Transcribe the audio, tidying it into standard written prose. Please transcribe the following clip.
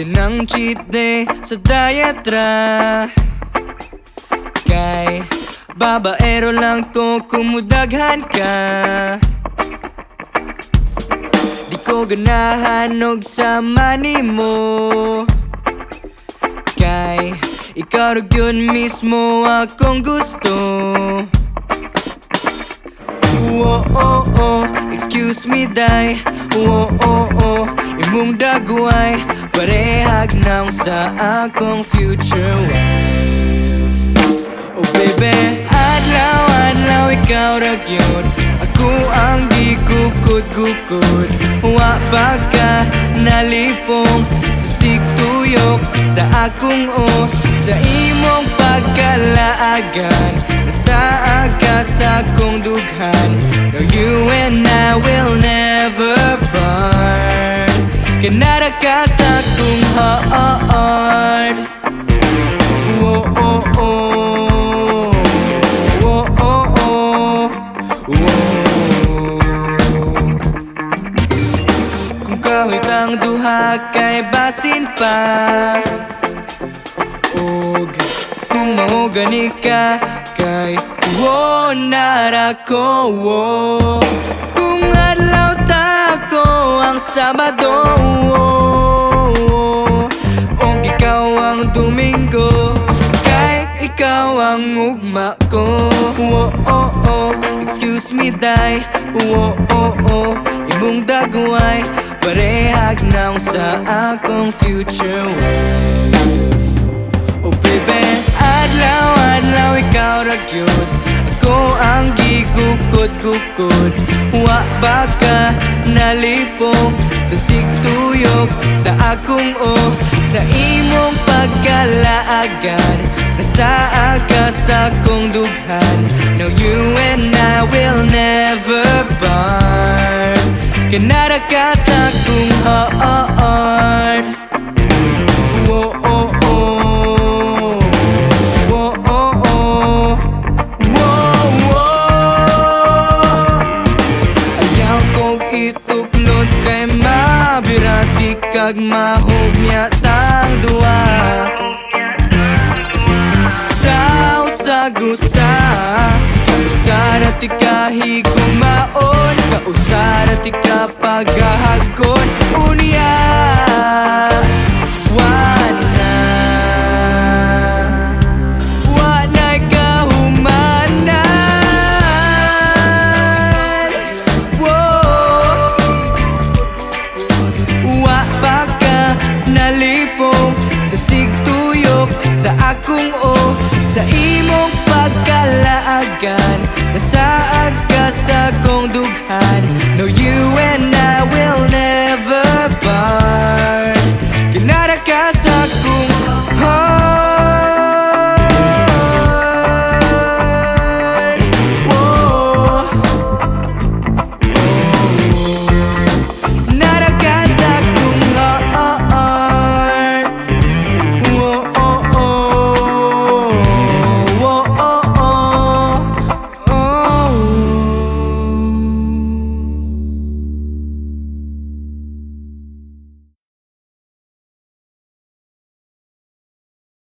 Ganang cheat day sa diet ra. Kay babaero lang to kumudaghan ka. Di ko ganahan og sama nimo. Kay ikaw ug yun mismo akong gusto. Oh, oh, oh, excuse me, day. Oh, oh, oh, imong dagway parehag naw sa akong future wife. Oh baby, adlaw-adlaw ikaw ra gyud. Ako ang gikukod-gukod. Wa pa ka nalipong sa sigtuyok sa akong sa imong pagkalaagan. Nasaa ka sa akong dughan. No, you and I will never part. Kanara ka sa akong heart. Oh, oh, oh. Oh, oh, oh. Oh. Kung kahit ang duha kay basin pa, og kung maugani ka kay nara ko. Kung adlaw ta ko ang Sabado, og ikaw ang Domingo, kay ikaw ang ugma ko. Oh, oh, oh, excuse me, day. Oh, oh, oh, imong dagway parehag naw sa akong future wife. Oh baby, adlaw-adlaw ikaw ra gyud. Ako ang gigukod-gukod. Wa ba ka nalipong sa sigtuyok sa akong sa imong pagkalaagan. Nasaa ka sa akong dughan. Now you and I will never part. Kanara ka sa akong heart. Oh, oh, oh. Oh, oh, oh. Wow, wow. Ayaw kong ituklod kay mabirati kag mahugnya tang duwa. Sa usag-usa, kausara ti ka higumaon, kausara ti ka paghahagon. Unya wanay kahumanan. Whoa. Wa pa ka nalipong sa sigtuyok sa akong sa imong pagkalaagan. Nasaag ka sa akong dughan. No, you